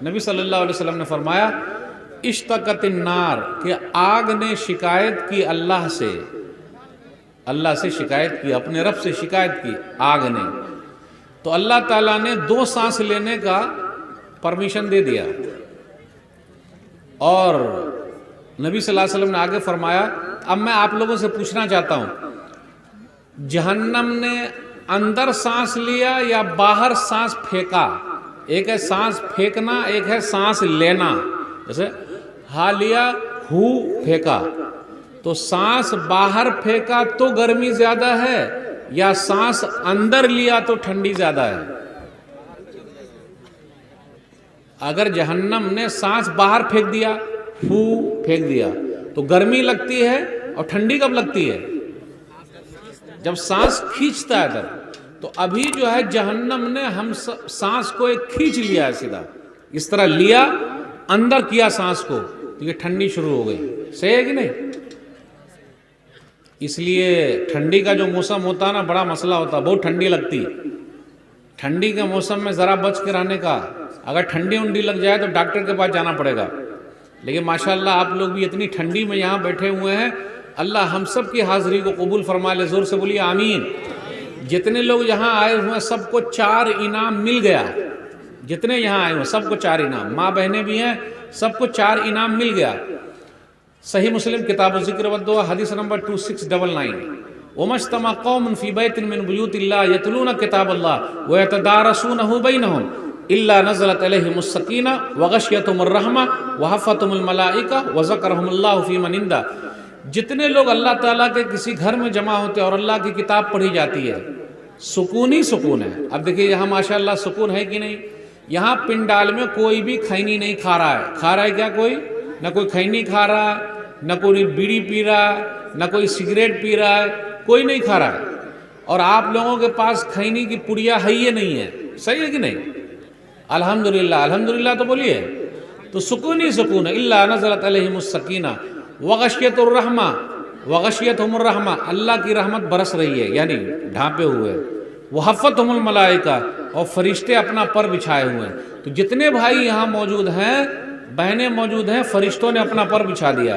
نبی صلی اللہ علیہ وسلم نے فرمایا اشتقت النار، کہ آگ نے شکایت کی اللہ سے شکایت کی، اپنے رب سے شکایت کی آگ نے، تو اللہ تعالیٰ نے 2 سانس لینے کا پرمیشن دے دیا، اور نبی صلی اللہ علیہ وسلم نے آگے فرمایا اب میں آپ لوگوں سے پوچھنا چاہتا ہوں، جہنم نے اندر سانس لیا یا باہر سانس پھینکا؟ ایک ہے سانس پھینکنا، ایک ہے سانس لینا، جیسے ہا لیا ہو پھینکا، تو سانس باہر پھینکا تو گرمی زیادہ ہے یا سانس اندر لیا تو ٹھنڈی زیادہ ہے؟ اگر جہنم نے سانس باہر پھینک دیا، ہو پھینک دیا، تو گرمی لگتی ہے، اور ٹھنڈی کب لگتی ہے؟ جب سانس کھینچتا ہے تب۔ تو ابھی جو ہے جہنم نے ہم سانس کو ایک کھینچ لیا ہے، سیدھا اس طرح لیا، اندر کیا سانس کو، تو یہ ٹھنڈی شروع ہو گئی۔ صحیح ہے کہ نہیں؟ اس لیے ٹھنڈی کا جو موسم ہوتا ہے نا، بڑا مسئلہ ہوتا ہے، بہت ٹھنڈی لگتی۔ ٹھنڈی کے موسم میں ذرا بچ کے رہنے کا، اگر ٹھنڈی انڈی لگ جائے تو ڈاکٹر کے پاس جانا پڑے گا۔ لیکن ماشاءاللہ آپ لوگ بھی اتنی ٹھنڈی میں یہاں بیٹھے ہوئے ہیں، اللہ ہم سب کی حاضری کو قبول فرما لے، زور سے بولیے آمین۔ جتنے لوگ یہاں آئے ہوئے ہیں سب کو 4 انعام مل گیا، جتنے یہاں آئے ہوئے سب کو 4 انعام، ماں بہنیں بھی ہیں، سب کو 4 انعام مل گیا۔ صحیح مسلم کتاب الذکر والدعا حدیث نمبر 2699، وَمَا اجْتَمَعَ قَوْمٌ فِي بَيْتٍ مِّن بُيُوتِ اللَّهِ يَتْلُونَ كِتَابَ اللَّهِ وَيَتَدَارَسُونَهُ بَيْنَهُمْ إِلَّا نَزَلَتْ عَلَيْهِمُ السَّكِينَةُ وَغَشِيَتْهُمُ الرَّحْمَةُ وَحَفَّتْهُمُ الْمَلَائِكَةُ وَذَكَرَهُمُ اللَّهُ فِي مَنْ عِندَهُ۔ جتنے لوگ اللہ تعالیٰ کے کسی گھر میں جمع ہوتے ہیں اور اللہ کی کتاب پڑھی جاتی ہے، سکون ہی سکون ہے۔ اب دیکھیے یہاں ماشاءاللہ سکون ہے کہ نہیں؟ یہاں پنڈال میں کوئی بھی کھینی نہیں کھا رہا ہے۔ کھا رہا ہے کیا کوئی؟ نہ کوئی کھینی کھا رہا ہے، نہ کوئی بیڑی پی رہا ہے، نہ کوئی سگریٹ پی رہا ہے، کوئی نہیں کھا رہا ہے۔ اور آپ لوگوں کے پاس کھینی کی پڑیا ہے ہی نہیں ہے۔ صحیح ہے کہ نہیں؟ الحمدللہ، الحمدللہ تو بولیے۔ تو سکون ہی سکون ہے۔ الا نزلت علیہم السکینہ وغشیت الرحمہ وغشیتہم الرحمہ، اللہ کی رحمت برس رہی ہے، یعنی ڈھانپے ہوئے۔ وحفتہم الملائکہ، اور فرشتے اپنا پر بچھائے ہوئے ہیں۔ تو جتنے بھائی یہاں موجود ہیں، بہنیں موجود ہیں، فرشتوں نے اپنا پر بچھا دیا۔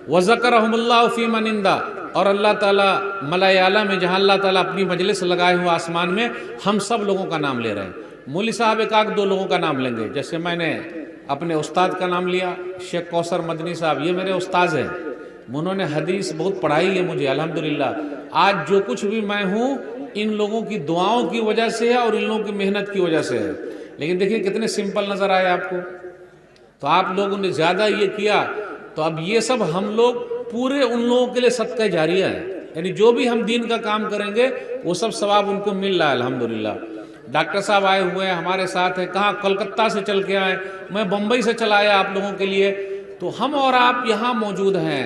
وَذَكَرَهُمُ اللَّهُ فِي مَنْ عِندَهُ، اور اللہ تعالیٰ ملائے اعلیٰ میں جہاں اللہ تعالیٰ اپنی مجلس لگائے ہوئے آسمان میں، ہم سب لوگوں کا نام لے رہے ہیں۔ مولوی صاحب ایک آدھ 2 لوگوں کا نام لیں گے، جیسے میں نے اپنے استاد کا نام لیا، شیخ کوثر مدنی صاحب، یہ میرے استاذ ہیں، انہوں نے حدیث بہت پڑھائی ہے مجھے الحمدللہ۔ آج جو کچھ بھی میں ہوں ان لوگوں کی دعاؤں کی وجہ سے ہے اور ان لوگوں کی محنت کی وجہ سے ہے۔ لیکن دیکھیں کتنے سمپل نظر آئے آپ کو۔ تو آپ لوگوں نے زیادہ یہ کیا، تو اب یہ سب ہم لوگ پورے ان لوگوں کے لیے صدقہ جاریہ ہے، یعنی جو بھی ہم دین کا کام کریں گے وہ سب ثواب ان کو مل رہا ہے الحمدللہ۔ ڈاکٹر صاحب آئے ہوئے ہیں ہمارے ساتھ ہیں، کہاں کلکتہ سے چل کے آئے، میں بمبئی سے چلا آیا آپ لوگوں کے لیے۔ تو ہم اور آپ یہاں موجود ہیں،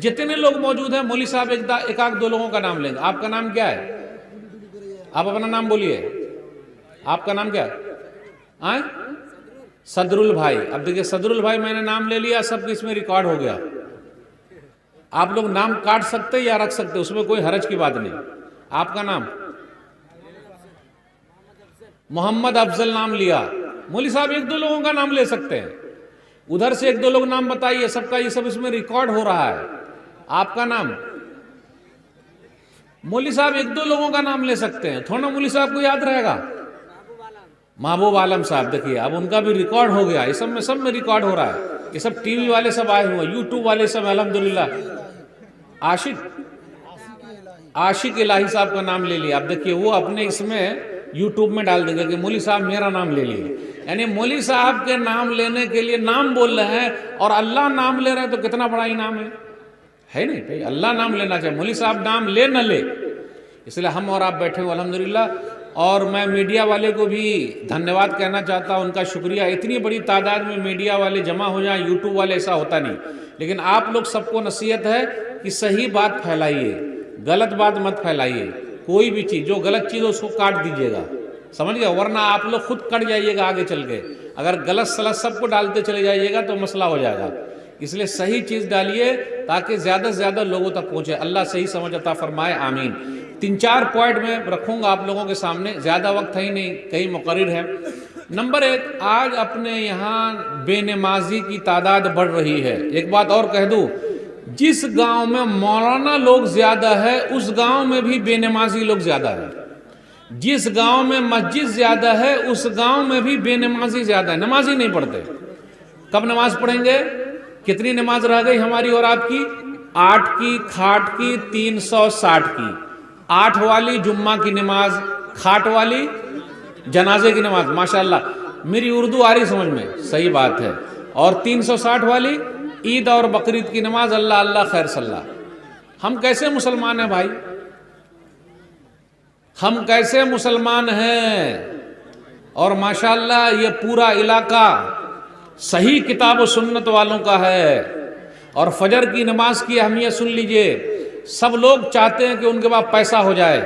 جتنے لوگ موجود ہیں، مولوی صاحب ایک آدھ 2 لوگوں کا نام لیں گے۔ آپ کا نام کیا ہے؟ آپ اپنا نام بولیے، آپ کا نام کیا ہے؟ صدر البھائی۔ اب دیکھیں صدر البھائی میں نے نام لے لیا، سب اس میں ریکارڈ ہو گیا۔ آپ لوگ نام کاٹ سکتے یا رکھ سکتے، اس میں کوئی حرج کی بات نہیں۔ آپ کا نام محمد افضل نام لیا، مولوی صاحب 1-2 لوگوں کا نام لے سکتے ہیں، ادھر سے 1-2 لوگ نام بتائیے، سب کا یہ سب اس میں ریکارڈ ہو رہا ہے۔ آپ کا نام مولوی صاحب 1-2 لوگوں کا نام لے سکتے ہیں، تھوڑا مولوی صاحب کو یاد رہے گا۔ محبوب عالم صاحب، دیکھیے اب ان کا بھی ریکارڈ ہو گیا، یہ سب میں ریکارڈ ہو رہا ہے۔ یہ سب ٹی وی والے سب آئے ہوئے ہیں، یوٹیوب والے سب الحمدللہ۔ عاشق الہی صاحب کا نام لے لیا۔ اب دیکھیے وہ اپنے اس میں یوٹیوب میں ڈال دیں گے کہ مولوی صاحب میرا نام لے لیے، یعنی مولوی صاحب کے نام لینے کے لیے نام بول رہے ہیں اور اللہ نام لے رہے ہیں، تو کتنا بڑا انعام ہے نہیں بھائی؟ اللہ نام لینا چاہیے، مولوی صاحب نام لے نہ لے۔ اس لیے ہم اور آپ بیٹھے ہوئے الحمدللہ۔ اور میں میڈیا والے کو بھی دھنیواد کہنا چاہتا ہوں، ان کا شکریہ۔ اتنی بڑی تعداد میں میڈیا والے جمع ہو جائیں، یوٹیوب والے، ایسا ہوتا نہیں۔ لیکن آپ لوگ سب کو نصیحت ہے کہ صحیح بات پھیلائیے، غلط بات مت پھیلائیے۔ کوئی بھی چیز جو غلط چیز ہے اس کو کاٹ دیجیے گا، سمجھ گئے؟ ورنہ آپ لوگ خود کٹ جائیے گا آگے چل کے۔ اگر غلط سلط سب کو ڈالتے چلے جائیے گا تو مسئلہ ہو جائے گا۔ اس لیے صحیح چیز ڈالیے تاکہ زیادہ سے زیادہ لوگوں تک پہنچے۔ اللہ صحیح سمجھ عطا فرمائے، آمین۔ 3-4 پوائنٹ میں رکھوں گا آپ لوگوں کے سامنے، زیادہ وقت ہے ہی نہیں، کہیں مقرر ہے۔ نمبر 1، آج اپنے یہاں بے نمازی کی تعداد بڑھ رہی ہے۔ ایک بات اور کہہ دوں، جس گاؤں میں مولانا لوگ زیادہ ہے اس گاؤں میں بھی بے نمازی لوگ زیادہ ہے، جس گاؤں میں مسجد زیادہ ہے اس گاؤں میں بھی بے نمازی زیادہ ہے، نمازی نہیں پڑھتے۔ کب نماز پڑھیں گے؟ کتنی نماز رہ گئی ہماری اور آپ کی؟ 8 کی، کھاٹ کی 360 کی، 8 والی جمعہ کی نماز، کھاٹ والی جنازے کی نماز۔ ماشاءاللہ میری اردو آ رہی سمجھ میں، صحیح بات ہے۔ اور 360 والی عید اور بقرعید کی نماز۔ اللہ اللہ خیر صلی اللہ۔ ہم کیسے مسلمان ہیں بھائی؟ ہم کیسے مسلمان ہیں؟ اور ماشاءاللہ یہ پورا علاقہ صحیح کتاب و سنت والوں کا ہے۔ اور فجر کی نماز کی اہمیت سن لیجئے، سب لوگ چاہتے ہیں کہ ان کے پاس پیسہ ہو جائے۔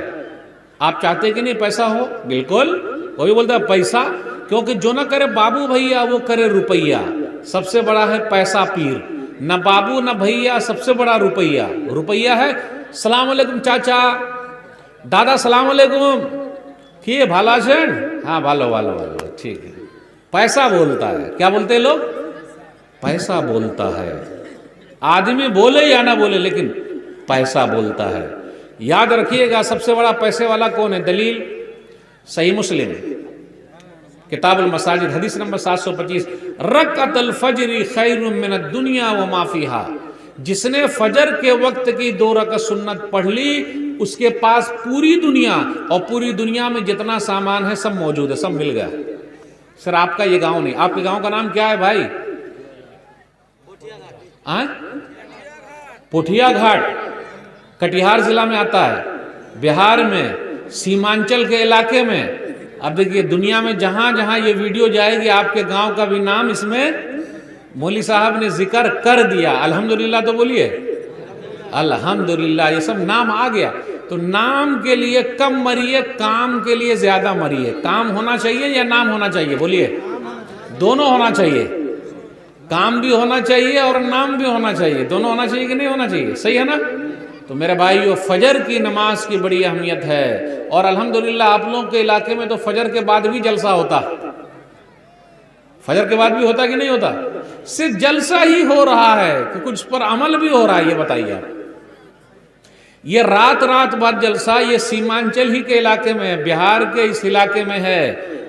آپ چاہتے ہیں کہ نہیں پیسہ ہو؟ بالکل۔ کوئی بولتا ہے پیسہ، کیونکہ جو نہ کرے بابو بھیا وہ کرے روپیہ۔ سب سے بڑا ہے پیسہ پیر، نہ بابو نہ بھیا، سب سے بڑا روپیہ۔ روپیہ ہے سلام علیکم چاچا، دادا سلام علیکم، کی بھالا سین؟ ہاں بھالو بھالو بھالو، ٹھیک ہے۔ پیسہ بولتا ہے، کیا بولتے ہیں لوگ؟ پیسہ بولتا ہے۔ آدمی بولے یا نہ بولے لیکن پیسہ بولتا ہے۔ یاد رکھیے گا سب سے بڑا پیسے والا کون ہے؟ دلیل صحیح مسلم کتاب المساجد حدیث نمبر 725، رکعت الفجر خیر من الدنیا وما فیہا۔ جس نے فجر کے وقت کی 2 رکعت سنت پڑھ لی اس کے پاس پوری دنیا اور پوری دنیا میں جتنا سامان ہے سب موجود ہے، سب مل گیا۔ سر آپ کا یہ گاؤں نہیں، آپ کے گاؤں کا نام کیا ہے بھائی؟ پوٹھیا گھاٹ، کٹیہار ضلع میں آتا ہے، بہار میں، سیمانچل کے علاقے میں۔ اب دیکھیے دنیا میں جہاں جہاں یہ ویڈیو جائے گی آپ کے گاؤں کا بھی نام اس میں مولوی صاحب نے ذکر کر دیا۔ الحمدللہ تو بولیے الحمدللہ، یہ سب نام آ گیا۔ تو نام کے لیے کم مریے، کام کے لیے زیادہ مریے۔ کام ہونا چاہیے یا نام ہونا چاہیے؟ بولیے، دونوں ہونا چاہیے۔ کام بھی ہونا چاہیے اور نام بھی ہونا چاہیے، دونوں ہونا چاہیے کہ نہیں ہونا چاہیے؟ صحیح ہے نا؟ تو میرے بھائیو فجر کی نماز کی بڑی اہمیت ہے، اور الحمدللہ آپ لوگوں کے علاقے میں تو فجر کے بعد بھی جلسہ ہوتا۔ فجر کے بعد بھی ہوتا کہ نہیں ہوتا؟ صرف جلسہ ہی ہو رہا ہے کہ کچھ پر عمل بھی ہو رہا ہے؟ یہ بتائیے آپ۔ یہ رات رات بعد جلسہ یہ سیمانچل ہی کے علاقے میں ہے، بہار کے اس علاقے میں ہے،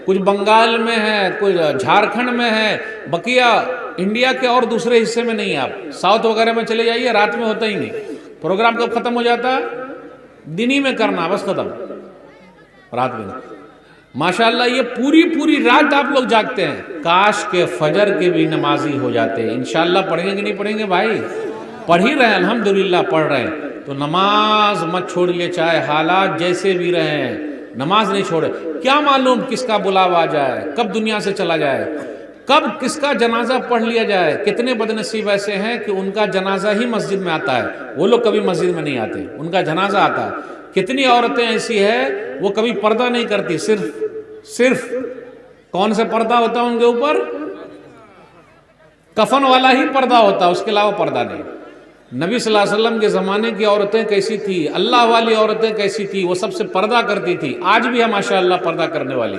کچھ بنگال میں ہے، کچھ جھارکھنڈ میں ہے، بقیہ انڈیا کے اور دوسرے حصے میں نہیں ہے۔ آپ ساؤتھ وغیرہ میں چلے جائیے، رات میں ہوتا ہی نہیں۔ پروگرام کب ختم ہو جاتا ہے؟ دنی میں کرنا، بس ختم، رات میں نہیں۔ ماشاءاللہ یہ پوری رات آپ لوگ جاگتے ہیں۔ کاش کے فجر کے بھی نمازی ہو جاتے۔ انشاءاللہ پڑھیں گے کہ نہیں پڑھیں گے بھائی؟ پڑھ ہی رہے ہیں، الحمدللہ پڑھ رہے ہیں۔ تو نماز مت چھوڑیے، چاہے حالات جیسے بھی رہیں، نماز نہیں چھوڑے۔ کیا معلوم کس کا بلاوا آ جائے، کب دنیا سے چلا جائے، کب کس کا جنازہ پڑھ لیا جائے۔ کتنے بدنصیب ایسے ہیں کہ ان کا جنازہ ہی مسجد میں آتا ہے، وہ لوگ کبھی مسجد میں نہیں آتے، ان کا جنازہ آتا ہے۔ کتنی عورتیں ایسی ہیں وہ کبھی پردہ نہیں کرتی، صرف کون سے پردہ ہوتا ہے ان کے اوپر؟ کفن والا ہی پردہ ہوتا ہے، اس کے علاوہ پردہ نہیں۔ نبی صلی اللہ علیہ وسلم کے زمانے کی عورتیں کیسی تھی، اللہ والی عورتیں کیسی تھی، وہ سب سے پردہ کرتی تھی۔ آج بھی ہے ماشاءاللہ پردہ کرنے والی۔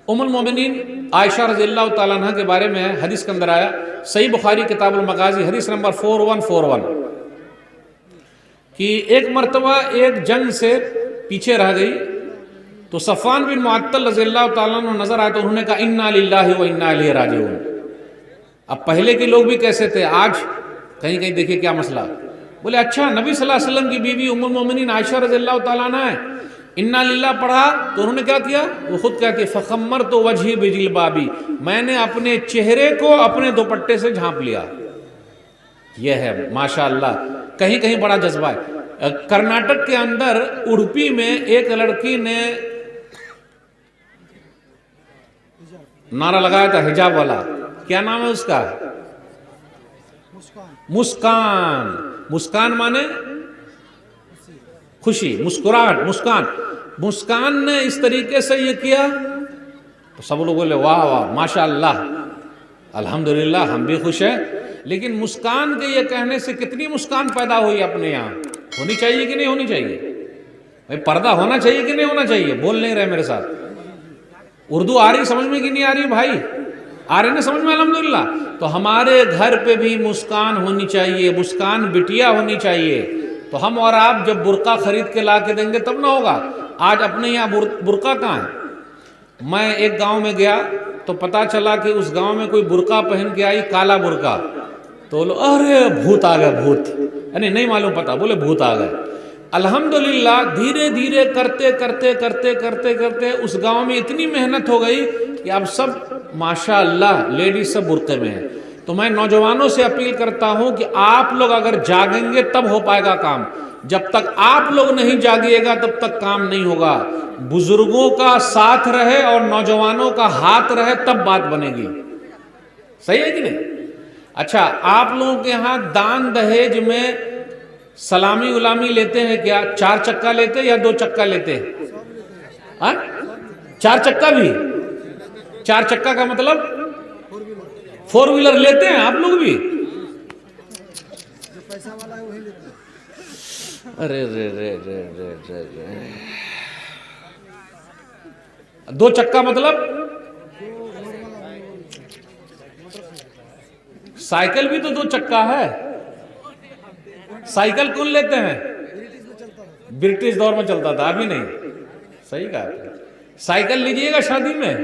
ام المومنین عائشہ رضی اللہ تعالیٰ عنہ کے بارے میں حدیث کے اندر آیا، صحیح بخاری کتاب المغازی حدیث نمبر 4141، کہ ایک مرتبہ ایک جنگ سے پیچھے رہ گئی تو صفوان بن معطل رضی اللہ تعالیٰ عنہ نظر آئے تو انہوں نے کہا انا للہ و انا الیہ راجعون۔ اب پہلے کے لوگ بھی کیسے تھے، آج کہیں کہیں دیکھیں کیا مسئلہ۔ بولے اچھا نبی صلی اللہ علیہ وسلم کی بیوی ام المومنین عائشہ رضی اللہ تعالیٰ عنہ ہے، انا للہ پڑھا تو انہوں نے کیا کیا، وہ خود کہتی ہے فخمرت وجہی بجلبابی، میں نے اپنے چہرے کو اپنے دوپٹے سے جھانپ لیا۔ یہ ہے ماشاءاللہ، کہیں کہیں بڑا جذبہ ہے۔ کرناٹک کے اندر اڑپی میں ایک لڑکی نے نعرہ لگایا تھا حجاب والا، کیا نام ہے اس کا؟ مسکان۔ مسکان مانے خوشی، مسکراہٹ، مسکان۔ مسکان نے اس طریقے سے یہ کیا تو سب لوگ بولے واہ واہ ماشاءاللہ الحمدللہ، ہم بھی خوش ہیں۔ لیکن مسکان کے یہ کہنے سے کتنی مسکان پیدا ہوئی اپنے یہاں؟ ہونی چاہیے کہ نہیں ہونی چاہیے؟ پردہ ہونا چاہیے کہ نہیں ہونا چاہیے؟ بول نہیں رہے میرے ساتھ، اردو آ رہی سمجھ میں کہ نہیں آ رہی بھائی؟ آ رہی نا سمجھ میں الحمدللہ؟ تو ہمارے گھر پہ بھی مسکان ہونی چاہیے، مسکان بٹیا ہونی چاہیے. تو ہم اور آپ جب برقع خرید کے لا کے دیں گے تب نہ ہوگا. آج اپنے یہاں برقع کہاں ہے؟ میں ایک گاؤں میں گیا تو پتا چلا کہ اس گاؤں میں کوئی برقع پہن کے آئی، کالا برقع. تو لوگ ارے بھوت آ گئے، بھوت، یعنی نہیں معلوم پتا، بولے بھوت آ گئے. الحمدللہ دھیرے دھیرے کرتے کرتے کرتے کرتے کرتے اس گاؤں میں اتنی محنت ہو گئی کہ اب سب ماشاءاللہ لیڈیز سب برقعے میں ہیں. تو میں نوجوانوں سے اپیل کرتا ہوں کہ آپ لوگ اگر جاگیں گے تب ہو پائے گا کام. جب تک آپ لوگ نہیں جاگیے گا تب تک کام نہیں ہوگا. بزرگوں کا ساتھ رہے اور نوجوانوں کا ہاتھ رہے تب بات بنے گی. صحیح ہے کہ نہیں؟ اچھا، آپ لوگوں کے ہاں دان دہیج میں سلامی غلامی لیتے ہیں کیا؟ 4 چکا لیتے یا 2 چکا لیتے ہیں؟ ہاں 4 چکا بھی؟ 4 چکا کا مطلب 4 ویلر لیتے ہیں آپ لوگ بھی؟ ارے رے رے رے رے رے رے. 2 چکا مطلب سائیکل بھی تو 2 چکا ہے. سائیکل کون لیتے ہیں؟ برٹش دور میں چلتا تھا، ابھی نہیں. صحیح کہا. سائیکل لیجئے گا شادی میں؟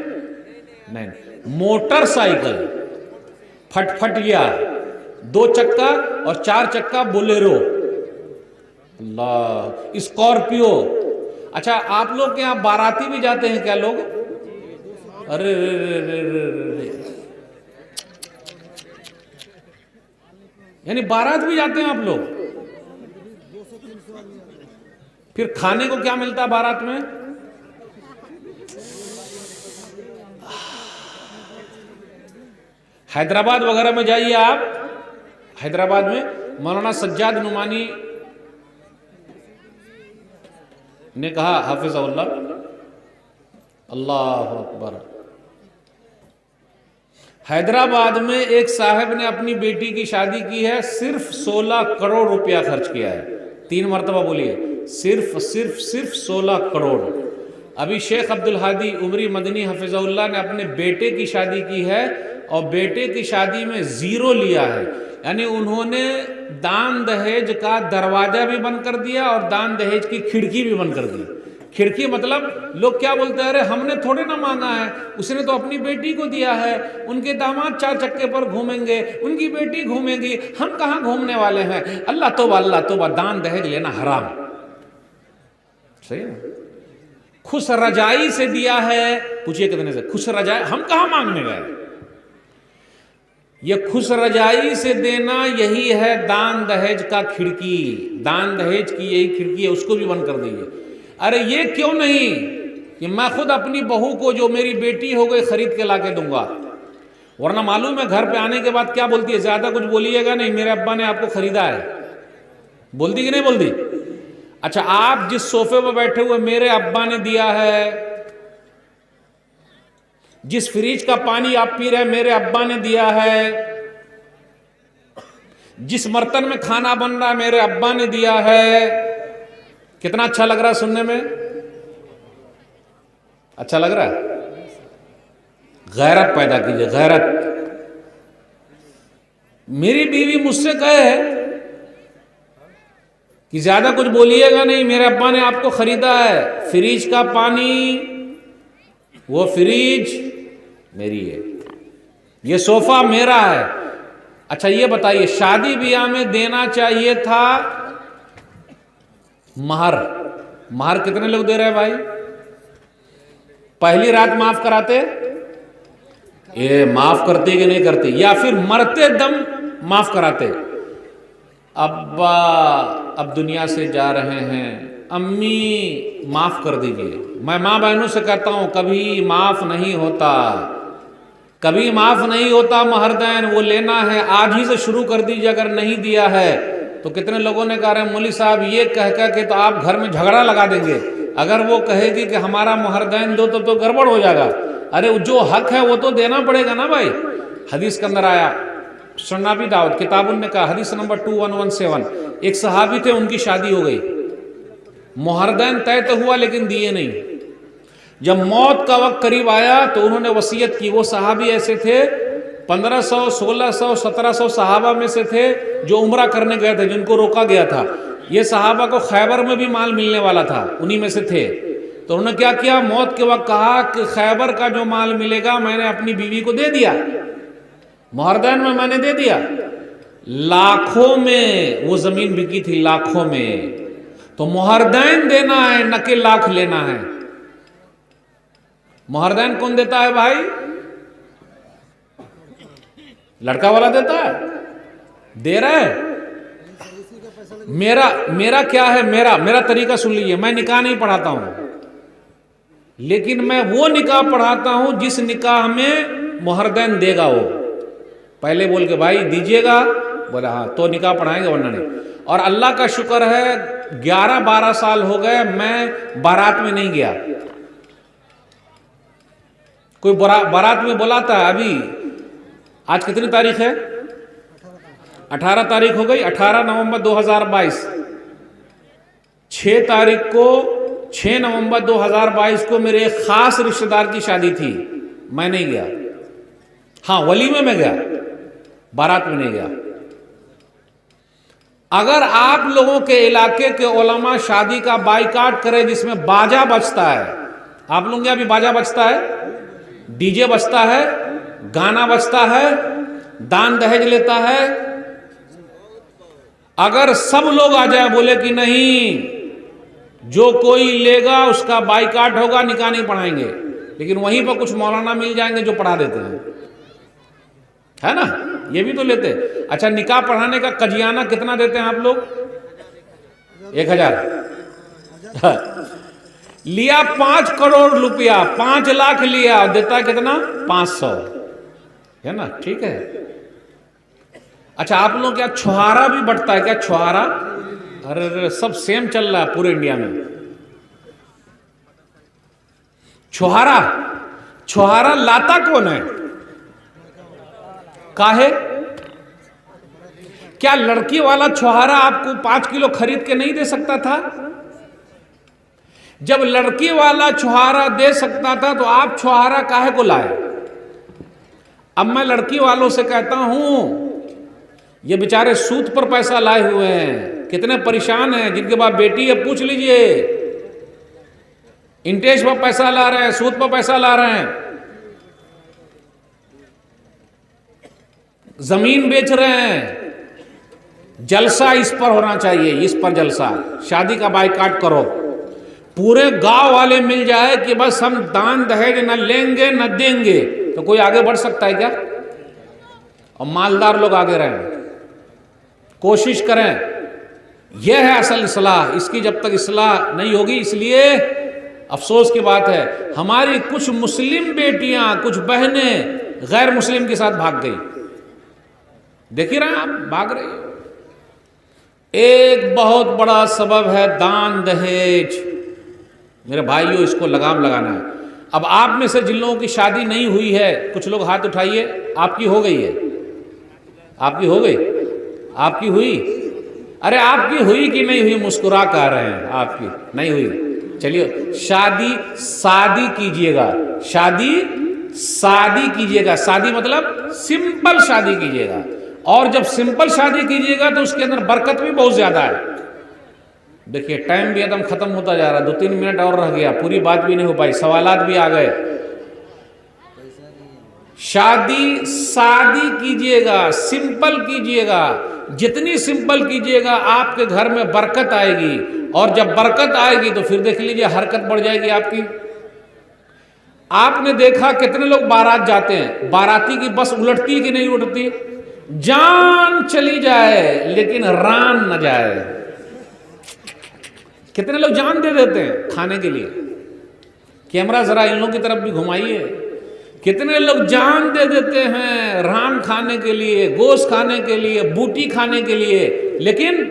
نہیں. موٹر سائیکل پھٹ پھٹ گیا، 2 چکا اور 4 چکا بولیرو، اللہ، اسکارپیو. اچھا، آپ لوگ کے یہاں باراتی بھی جاتے ہیں کیا لوگ؟ ارے یعنی بارات بھی جاتے ہیں آپ لوگ؟ پھر کھانے کو کیا ملتا ہے بارات میں؟ حیدرآباد وغیرہ میں جائیے آپ، حیدرآباد میں مولانا سجاد نعمانی نے کہا حافظ اللہ، اللہ اکبر، حیدرآباد میں ایک صاحب نے اپنی بیٹی کی شادی کی ہے، صرف 16 کروڑ روپیہ خرچ کیا ہے. 3 مرتبہ بولیے، صرف 16 کروڑ. ابھی شیخ عبدالہادی عمری مدنی حفظ اللہ نے اپنے بیٹے کی شادی کی ہے اور بیٹے کی شادی میں 0 لیا ہے. یعنی انہوں نے دان دہیج کا دروازہ بھی بند کر دیا اور دان دہیج کی کھڑکی بھی بند کر دی. کھڑکی مطلب لوگ کیا بولتے ہیں، ارے ہم نے تھوڑے نہ مانگا ہے، اس نے تو اپنی بیٹی کو دیا ہے، ان کے داماد 4 چکے پر گھومیں گے، ان کی بیٹی گھومیں گی، ہم کہاں گھومنے والے ہیں. اللہ توبہ، اللہ توبہ. دان دہیج لینا حرام. صحیح ہے. خوش رجائی سے دیا ہے، پوچھئے کتنے سے؟ خوش رجائی، ہم کہاں مانگنے گئے؟ یہ خوش رجائی سے دینا یہی ہے دان دہیج کا کھڑکی. دان دہیج کی یہی کھڑکی ہے، اس کو بھی بند کر دیجیے. ارے یہ کیوں نہیں کہ میں خود اپنی بہو کو جو میری بیٹی ہو گئی خرید کے لا کے دوں گا، ورنہ معلوم ہے گھر پہ آنے کے بعد کیا بولتی ہے؟ زیادہ کچھ بولیے گا نہیں، میرے ابا نے آپ کو خریدا ہے. بولتی کہ نہیں بولتی؟ اچھا، آپ جس صوفے پہ بیٹھے ہوئے میرے ابا نے دیا ہے، جس فریج کا پانی آپ پی رہے ہیں میرے ابا نے دیا ہے، جس برتن میں کھانا بن رہا ہے میرے ابا نے دیا ہے. کتنا اچھا لگ رہا ہے سننے میں؟ اچھا لگ رہا ہے؟ غیرت پیدا کیجئے، غیرت. میری بیوی مجھ سے کہے کہ زیادہ کچھ بولیے گا نہیں، میرے ابا نے آپ کو خریدا ہے، فریج کا پانی، وہ فریج میری ہے، یہ صوفہ میرا ہے. اچھا یہ بتائیے، شادی بیاہ میں دینا چاہیے تھا مہر. مہر کتنے لوگ دے رہے ہیں بھائی؟ پہلی رات معاف کراتے، یہ معاف کرتے کہ نہیں کرتے، یا پھر مرتے دم معاف کراتے؟ ابا اب دنیا سے جا رہے ہیں، امی معاف کر دیجئے. میں ماں بہنوں سے کہتا ہوں کبھی معاف نہیں ہوتا، کبھی معاف نہیں ہوتا. مہر دین وہ لینا ہے، آج ہی سے شروع کر دیجئے. اگر نہیں دیا ہے تو کتنے لوگوں نے کہا رہے مولوی صاحب یہ کہہ کہ تو آپ گھر میں جھگڑا لگا دیں گے. اگر وہ کہے گی کہ ہمارا مہر دین دو تو گڑبڑ ہو جائے گا. ارے جو حق ہے وہ تو دینا پڑے گا نا بھائی. حدیث کے اندر آیا، سنن ابی داؤد کتاب النکاح حدیث نمبر 2117، ایک صحابی تھے، ان کی شادی ہو گئی، مہر دین طے تو ہوا لیکن دیے نہیں. جب موت کا وقت قریب آیا تو انہوں نے وصیت کی. وہ صحابی ایسے تھے 1500 1600 1700 صحابہ میں سے تھے جو عمرہ کرنے گئے تھے، جن کو روکا گیا تھا. یہ صحابہ کو خیبر میں بھی مال ملنے والا تھا، انہی میں سے تھے. تو انہوں نے کیا کیا، موت کے وقت کہا کہ خیبر کا جو مال ملے گا میں نے اپنی بیوی کو دے دیا، مہردین میں نے دے دیا. لاکھوں میں وہ زمین بکی تھی، لاکھوں میں. تو مہردین دینا ہے نہ کہ لاکھ لینا ہے. مہردین کون دیتا ہے بھائی؟ لڑکا والا دیتا ہے، دے رہا ہے. میرا کیا ہے، میرا طریقہ سن لیجئے. میں نکاح نہیں پڑھاتا ہوں، لیکن میں وہ نکاح پڑھاتا ہوں جس نکاح میں مہردین دے گا. وہ پہلے بول کے بھائی دیجئے گا، بولا ہاں تو نکاح پڑھائیں گے، ورنہ نہیں. اور اللہ کا شکر ہے 11-12 سال ہو گئے میں بارات میں نہیں گیا. کوئی بارات میں بلاتا ہے. ابھی آج کتنی تاریخ ہے؟ 18 تاریخ ہو گئی. 18 نومبر 2022. 6 نومبر 2022 کو میرے ایک خاص رشتہ دار کی شادی تھی، میں نہیں گیا. ہاں ولیمے میں گیا، بارات میں نہیں گیا. اگر آپ لوگوں کے علاقے کے علماء شادی کا بائیکاٹ کرے جس میں باجا بجتا ہے، آپ لوگوں کے یہاں بھی باجا بجتا ہے، ڈی جے بجتا ہے، گانا بجتا ہے، دان دہیج لیتا ہے، اگر سب لوگ آ جائے بولے کہ نہیں جو کوئی لے گا اس کا بائیکاٹ ہوگا، نکاح نہیں پڑھائیں گے، لیکن وہیں پر کچھ مولانا مل جائیں گے جو پڑھا دیتے ہیں، ہے نا؟ یہ بھی تو لیتے. اچھا نکاح پڑھانے کا قجیانہ کتنا دیتے ہیں آپ لوگ؟ 1000 لیا. 5 کروڑ روپیہ، 5 لاکھ لیا، دیتا ہے کتنا؟ 500، ہے نا؟ ٹھیک ہے. اچھا آپ لوگ کیا چھہارا بھی بٹتا ہے کیا؟ چھہارا؟ ارے سب سیم چل رہا ہے پورے انڈیا میں. چھہارا لاتا کون ہے؟ کاہے؟ کیا لڑکی والا چھہارا آپ کو 5 کلو خرید کے نہیں دے سکتا تھا؟ جب لڑکی والا چھہارا دے سکتا تھا تو آپ چھہارا کاہے کو لائے؟ اب میں لڑکی والوں سے کہتا ہوں یہ بیچارے سود پر پیسہ لائے ہوئے ہیں، کتنے پریشان ہیں. جن کے بعد بیٹی ہے پوچھ لیجئے، انٹرسٹ پر پیسہ لا رہے ہیں، سود پر پیسہ لا رہے ہیں، زمین بیچ رہے ہیں. جلسہ اس پر ہونا چاہیے، اس پر جلسہ. شادی کا بائیکاٹ کرو، پورے گاؤں والے مل جائے کہ بس ہم دان دہیج نہ لیں گے نہ دیں گے، تو کوئی آگے بڑھ سکتا ہے کیا؟ اور مالدار لوگ آگے رہیں، کوشش کریں. یہ ہے اصل اصلاح. اس کی جب تک اصلاح نہیں ہوگی، اس لیے افسوس کی بات ہے ہماری کچھ مسلم بیٹیاں، کچھ بہنیں غیر مسلم کے ساتھ بھاگ گئی. دیکھ ہی رہے ہیں آپ، بھاگ رہی ہیں. ایک بہت بڑا سبب ہے دان دہیج. میرے بھائیوں اس کو لگام لگانا ہے. اب آپ میں سے جن لوگوں کی شادی نہیں ہوئی ہے کچھ لوگ ہاتھ اٹھائیے. آپ کی ہو گئی ہے؟ آپ کی ہو گئی؟ آپ کی ہوئی؟ ارے آپ کی ہوئی کہ نہیں ہوئی؟ مسکرا کر رہے ہیں آپ کی نہیں ہوئی. چلیے شادی کیجئے گا، شادی کیجئے گا. شادی مطلب سمپل شادی کیجئے گا. اور جب سمپل شادی کیجئے گا تو اس کے اندر برکت بھی بہت زیادہ ہے. دیکھیے ٹائم بھی ایک دم ختم ہوتا جا رہا ہے، 2-3 منٹ اور رہ گیا، پوری بات بھی نہیں ہو پائی، سوالات بھی آ گئے. شادی کیجئے گا، سمپل کیجئے گا. جتنی سمپل کیجئے گا آپ کے گھر میں برکت آئے گی. اور جب برکت آئے گی تو پھر دیکھ لیجئے حرکت بڑھ جائے گی آپ کی. آپ نے دیکھا کتنے لوگ بارات جاتے ہیں، باراتی کی بس الٹتی کہ نہیں الٹتی؟ جان چلی جائے لیکن ران نہ جائے. کتنے لوگ جان دے دیتے ہیں کھانے کے لیے. کیمرہ ذرا ان لوگوں کی طرف بھی گھمائیے. کتنے لوگ جان دے دیتے ہیں ران کھانے کے لیے، گوشت کھانے کے لیے، بوٹی کھانے کے لیے، لیکن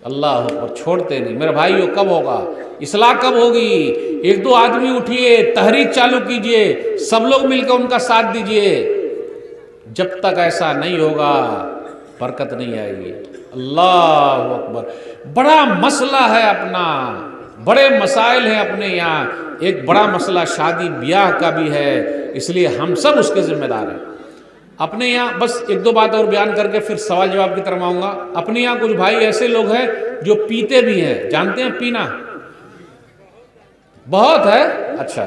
اللہ پر چھوڑتے نہیں. میرے بھائیوں کب ہوگا اصلاح؟ کب ہوگی؟ 1-2 آدمی اٹھیے، تحریک چالو کیجئے، سب لوگ مل کر ان کا ساتھ دیجئے. جب تک ایسا نہیں ہوگا برکت نہیں آئے گی. اللہ اکبر. بڑا مسئلہ ہے اپنا. بڑے مسائل ہیں اپنے یہاں، ایک بڑا مسئلہ شادی بیاہ کا بھی ہے، اس لیے ہم سب اس کے ذمہ دار ہیں اپنے یہاں۔ بس ایک دو بات اور بیان کر کے پھر سوال جواب کی طرف آؤں گا۔ اپنے یہاں کچھ بھائی ایسے لوگ ہیں جو پیتے بھی ہیں، جانتے ہیں پینا بہت ہے؟ اچھا،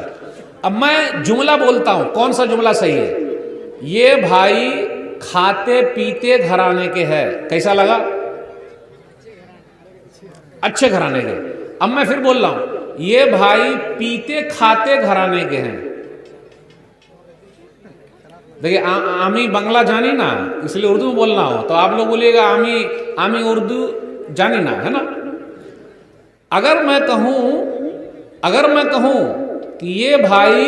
اب میں جملہ بولتا ہوں، کون سا جملہ صحیح ہے؟ یہ بھائی کھاتے پیتے گھرانے کے ہے، کیسا لگا؟ اچھے گھرانے کے۔ اب میں پھر بول رہا ہوں، یہ بھائی پیتے کھاتے گھرانے کے ہیں۔ دیکھیں عامی بنگلہ جانی نا، اس لیے اردو میں بولنا ہو تو آپ لوگ بولیے گا عامی اردو جانی نا، ہے نا؟ اگر میں کہوں کہ یہ بھائی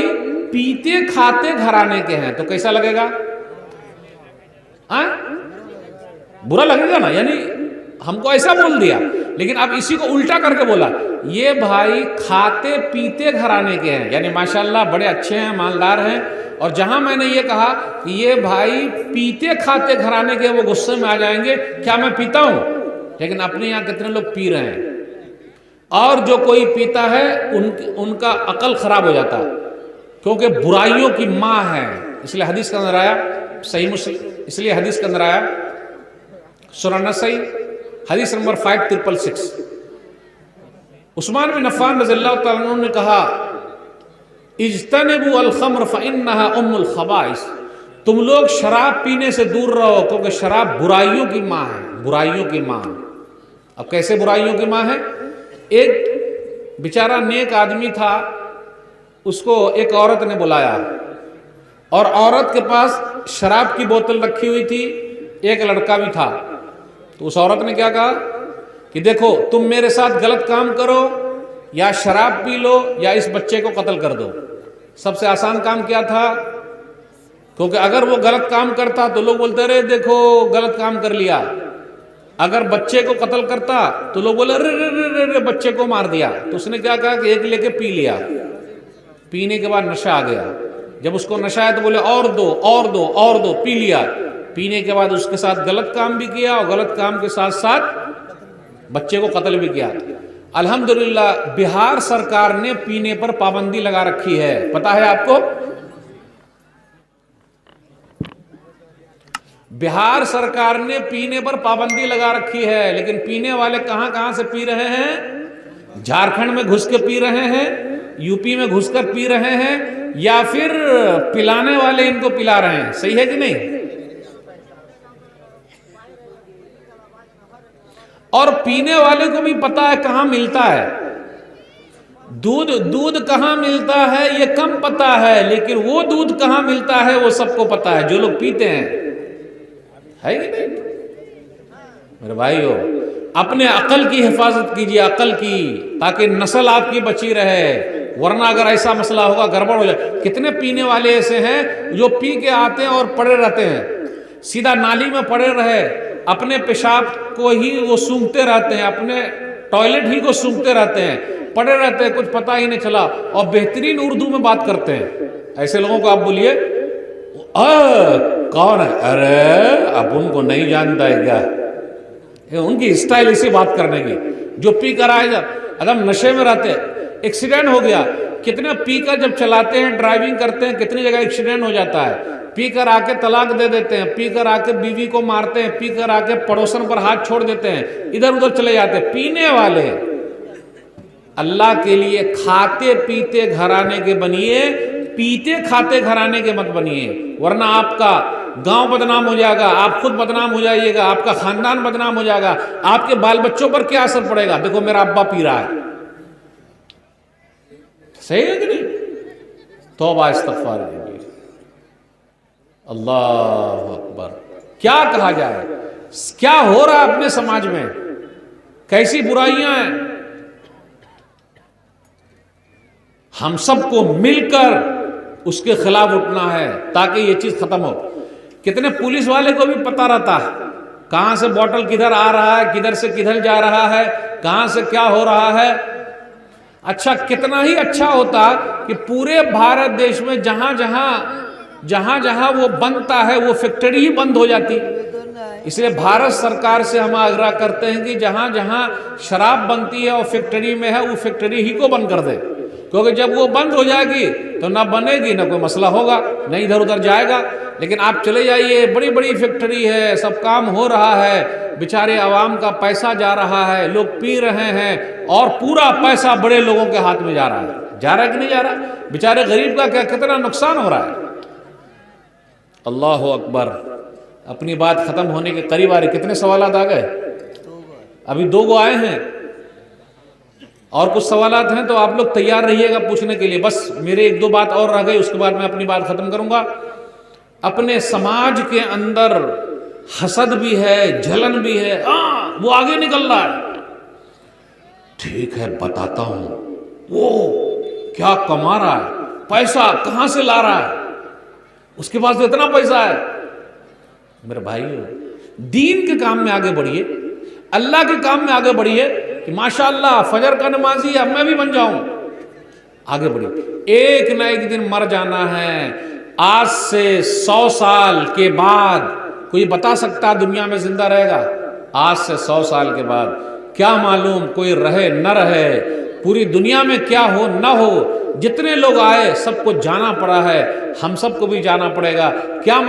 پیتے کھاتے گھرانے کے ہیں تو کیسا لگے گا؟ برا لگے گا نا، یعنی ہم کو ایسا بول دیا، لیکن اب اسی کو الٹا کر کے بولا، یہ بھائی کھاتے پیتے گھرانے کے ہیں، یعنی ماشاءاللہ بڑے اچھے ہیں، مالدار ہیں۔ اور جہاں میں نے یہ کہا کہ یہ بھائی پیتے کھاتے گھرانے کے، وہ غصے میں آ جائیں گے، کیا میں پیتا ہوں؟ لیکن اپنے یہاں کتنے لوگ پی رہے ہیں، اور جو کوئی پیتا ہے ان کا عقل خراب ہو جاتا ہے، کیونکہ برائیوں کی ماں ہے۔ اس لیے حدیث کا اندر آیا صحیح مسلم، اس لیے حدیث کے اندر آیا سنن نسائی حدیث نمبر 5666، عثمان بن عفان رضی اللہ تعالیٰ عنہ نے کہا، اجتنبوا الخمر فإنها ام الخبائث، تم لوگ شراب پینے سے دور رہو کیونکہ شراب برائیوں کی ماں ہے، برائیوں کی ماں۔ اب کیسے برائیوں کی ماں ہے؟ ایک بیچارہ نیک آدمی تھا، اس کو ایک عورت نے بلایا، اور عورت کے پاس شراب کی بوتل رکھی ہوئی تھی، ایک لڑکا بھی تھا۔ تو اس عورت نے کیا کہا کہ دیکھو تم میرے ساتھ غلط کام کرو، یا شراب پی لو یا اس بچے کو قتل کر دو۔ سب سے آسان کام کیا تھا؟ کیونکہ اگر وہ غلط کام کرتا تو لوگ بولتے رہے دیکھو غلط کام کر لیا، اگر بچے کو قتل کرتا تو لوگ بولے رے بچے کو مار دیا۔ تو اس نے کیا کہا کہ ایک لے کے پی لیا، پینے کے بعد نشہ آ گیا۔ جب اس کو نشہ آیا تو بولے اور دو اور دو اور دو، پی لیا۔ پینے کے بعد اس کے ساتھ غلط کام بھی کیا، اور غلط کام کے ساتھ ساتھ بچے کو قتل بھی کیا۔ الحمدللہ بہار سرکار نے پینے پر پابندی لگا رکھی ہے، پتہ ہے آپ کو؟ بہار سرکار نے پینے پر پابندی لگا رکھی ہے، لیکن پینے والے کہاں سے پی رہے ہیں؟ جھارکھنڈ میں گھس کے پی رہے ہیں، یو پی میں گھس کر پی رہے ہیں، یا پھر پلانے والے ان کو پلا رہے ہیں۔ صحیح ہے کہ نہیں؟ اور پینے والے کو بھی پتا ہے کہاں ملتا ہے دودھ کہاں ملتا ہے یہ کم پتا ہے، لیکن وہ دودھ کہاں ملتا ہے وہ سب کو پتا ہے، جو لوگ پیتے ہیں، ہے کہ نہیں؟ میرے بھائیو، اپنے عقل کی حفاظت کیجیے، عقل کی، تاکہ نسل آپ کی بچی رہے، ورنہ اگر ایسا مسئلہ ہوگا گڑبڑ ہو جائے۔ کتنے پینے والے ایسے ہیں جو پی کے آتے ہیں اور پڑے رہتے ہیں، سیدھا نالی میں پڑے رہے، اپنے پیشاب کو ہی وہ سونگھتے رہتے ہیں، اپنے ٹوائلٹ ہی کو سونگھتے رہتے ہیں، پڑے رہتے ہیں، کچھ پتہ ہی نہیں چلا، اور بہترین اردو میں بات کرتے ہیں۔ ایسے لوگوں کو آپ بولیے کون ہے؟ ارے اب ان کو نہیں جانتا ہے کیا؟ ان کی اسٹائل اسی بات کرنے کی، جو پی کر آئے جا، اگر نشے میں رہتے، ایکسیڈنٹ ہو گیا، کتنے پی کر جب چلاتے ہیں ڈرائیونگ کرتے ہیں کتنی جگہ ایکسیڈنٹ ہو جاتا ہے، پی کر آ کے طلاق دے دیتے ہیں، پی کر آ کے بیوی کو مارتے ہیں، پی کر آ کے پڑوسن پر ہاتھ چھوڑ دیتے ہیں، ادھر ادھر چلے جاتے ہیں۔ پینے والے اللہ کے لیے کھاتے پیتے گھرانے کے بنیے، پیتے کھاتے گھرانے کے مت بنیے، ورنہ آپ کا گاؤں بدنام ہو جائے گا، آپ خود بدنام ہو جائیے گا، آپ کا خاندان بدنام ہو جائے گا، آپ کے بال بچوں پر کیا اثر پڑے گا؟ دیکھو میرا ابا پی رہا ہے، صحیح ہے کہ نہیں؟ توبہ استغفار کیجیے۔ اللہ اکبر، کیا کہا جائے، کیا ہو رہا ہے اپنے سماج میں، کیسی برائیاں ہیں۔ ہم سب کو مل کر اس کے خلاف اٹھنا ہے تاکہ یہ چیز ختم ہو۔ کتنے پولیس والے کو بھی پتہ رہتا ہے کہاں سے بوٹل کدھر آ رہا ہے، کدھر سے کدھر جا رہا ہے، کہاں سے کیا ہو رہا ہے۔ اچھا، کتنا ہی اچھا ہوتا کہ پورے بھارت دیش میں جہاں جہاں وہ بنتا ہے وہ فیکٹری ہی بند ہو جاتی، اس لیے بھارت سرکار سے ہم آگرہ کرتے ہیں کہ جہاں جہاں شراب بنتی ہے اور فیکٹری میں ہے وہ فیکٹری ہی کو بند کر دے، کیونکہ جب وہ بند ہو جائے گی تو نہ بنے گی نہ کوئی مسئلہ ہوگا، نہ ادھر ادھر جائے گا۔ لیکن آپ چلے جائیے، بڑی بڑی فیکٹری ہے، سب کام ہو رہا ہے، بیچارے عوام کا پیسہ جا رہا ہے، لوگ پی رہے ہیں اور پورا پیسہ بڑے لوگوں کے ہاتھ میں جا رہا ہے۔ جا رہا ہے کہ نہیں جا رہا؟ بیچارے غریب کا کتنا نقصان ہو رہا ہے۔ اللہ اکبر۔ اپنی بات ختم ہونے کے قریب آ رہی، کتنے سوالات آ گئے؟ ابھی 2 آئے ہیں اور کچھ سوالات ہیں، تو آپ لوگ تیار رہیے گا پوچھنے کے لیے۔ بس میرے 1-2 بات اور رہ گئی، اس کے بعد میں اپنی بات ختم کروں گا۔ اپنے سماج کے اندر حسد بھی ہے، جلن بھی ہے، وہ آگے نکل رہا ہے۔ ٹھیک ہے بتاتا ہوں، وہ کیا کما رہا ہے، پیسہ کہاں سے لا رہا ہے، اس کے پاس تو اتنا پیسہ ہے۔ میرے بھائیو، دین کے کام میں آگے بڑھیے، اللہ کے کام میں آگے بڑھیے کہ ماشاءاللہ فجر کا نمازی ہے، اب میں بھی بن جاؤں۔ آگے بڑھیے، ایک نہ ایک دن مر جانا ہے۔ آج سے 100 سال کے بعد کوئی بتا سکتا دنیا میں زندہ رہے گا؟ آج سے 100 سال کے بعد کیا معلوم کوئی رہے نہ رہے، پوری دنیا میں کیا ہو نہ ہو، جتنے لوگ آئے سب کو جانا پڑا ہے، ہم سب کو بھی جانا پڑے گا۔ کیا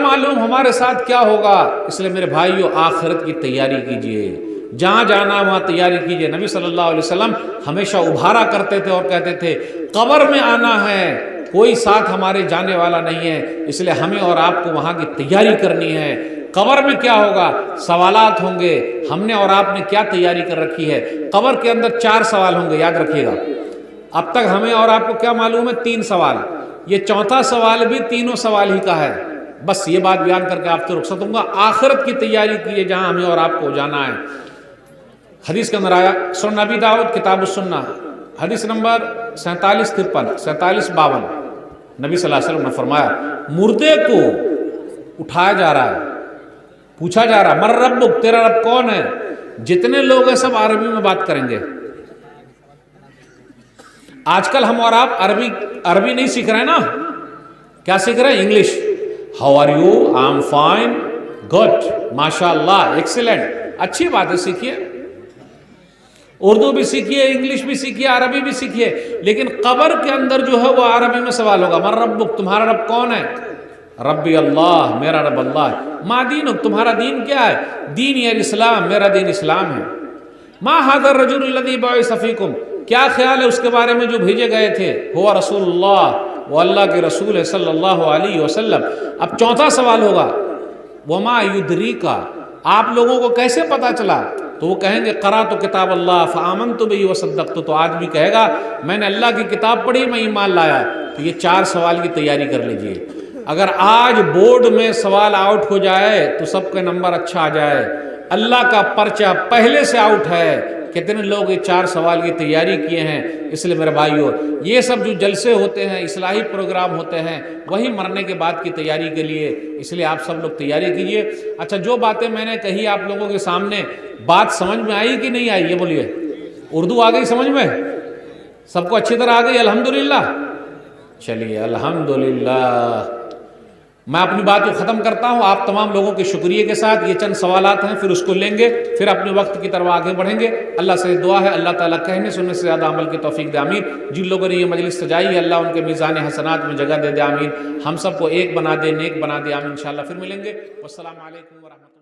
معلوم ہمارے ساتھ کیا ہوگا؟ اس لیے میرے بھائیو، آخرت کی تیاری کیجئے، جہاں جانا وہاں تیاری کیجئے۔ نبی صلی اللہ علیہ وسلم ہمیشہ ابھارا کرتے تھے اور کہتے تھے قبر میں آنا ہے، کوئی ساتھ ہمارے جانے والا نہیں ہے، اس لیے ہمیں اور آپ کو وہاں کی تیاری کرنی ہے۔ قبر میں کیا ہوگا؟ سوالات ہوں گے، ہم نے اور آپ نے کیا تیاری کر رکھی ہے؟ قبر کے اندر 4 سوال ہوں گے، یاد رکھیے گا۔ اب تک ہمیں اور آپ کو کیا معلوم ہے؟ 3 سوال۔ یہ 4تھا سوال بھی تینوں سوال ہی کا ہے۔ بس یہ بات بیان کر کے آپ سے رخصت ہوں گا۔ آخرت کی تیاری کیجئے جہاں ہمیں اور آپ کو جانا ہے۔ حدیث کے اندر آیا، سنن نبی داؤد کتاب السنہ، حدیث نمبر 4753 4752، نبی صلی اللہ علیہ وسلم نے فرمایا مردے کو اٹھایا جا رہا ہے، پوچھا جا رہا ہے من ربک، تیرا رب کون ہے؟ جتنے لوگ ہیں سب عربی میں بات کریں گے۔ آج کل ہم اور آپ عربی نہیں سیکھ رہے ہیں نا، کیا سیکھ رہے ہیں؟ English. How are you? I'm fine, good, ماشاء اللہ، ایکسیلنٹ، اچھی بات ہے، سیکھیے، اردو بھی سیکھیے، انگلش بھی سیکھیے، عربی بھی سیکھیے، لیکن قبر کے اندر جو ہے وہ عربی میں سوال ہوگا من ربک، تمہارا رب کون ہے؟ ربی اللہ، میرا رب اللہ ہے۔ ما دینک، تمہارا دین کیا ہے؟ دینی الاسلام، میرا دین اسلام ہے۔ ما ھذا الرجل الذی بعث فیکم، کیا خیال ہے اس کے بارے میں جو بھیجے گئے تھے؟ ہوا رسول اللہ، وہ اللہ کے رسول ہے صلی اللہ علیہ وسلم۔ اب 4تھا سوال ہوگا وما یدریکا، آپ لوگوں کو کیسے پتا چلا؟ تو وہ کہیں گے قرأت کتاب اللہ فآمنت بہ وصدقت، تو آج بھی کہے گا میں نے اللہ کی کتاب پڑھی، میں ایمان لایا۔ تو یہ 4 سوال کی تیاری کر لیجئے۔ اگر آج بورڈ میں سوال آؤٹ ہو جائے تو سب کے نمبر اچھا آ جائے، اللہ کا پرچہ پہلے سے آؤٹ ہے۔ کتنے لوگ یہ 4 سوال کی تیاری کیے ہیں؟ اس لیے میرے بھائیو، یہ سب جو جلسے ہوتے ہیں، اصلاحی پروگرام ہوتے ہیں، وہی مرنے کے بعد کی تیاری کے لیے، اس لیے آپ سب لوگ تیاری کیجئے۔ اچھا، جو باتیں میں نے کہی آپ لوگوں کے سامنے، بات سمجھ میں آئی کہ نہیں آئی؟ یہ بولیے، اردو آ گئی سمجھ میں؟ سب کو اچھی طرح آ گئی؟ الحمدللہ۔ چلیے الحمدللہ۔ میں اپنی بات کو ختم کرتا ہوں آپ تمام لوگوں کے شکریہ کے ساتھ۔ یہ چند سوالات ہیں، پھر اس کو لیں گے، پھر اپنے وقت کی طرف آگے بڑھیں گے۔ اللہ سے دعا ہے اللہ تعالیٰ کہنے سننے سے زیادہ عمل کی توفیق دے، آمین۔ جن لوگوں نے یہ مجلس سجائی ہے اللہ ان کے میزان حسنات میں جگہ دے دے، آمین۔ ہم سب کو ایک بنا دے، نیک بنا دے، آمین۔ انشاءاللہ پھر ملیں گے۔ والسلام علیکم ورحمۃ اللہ۔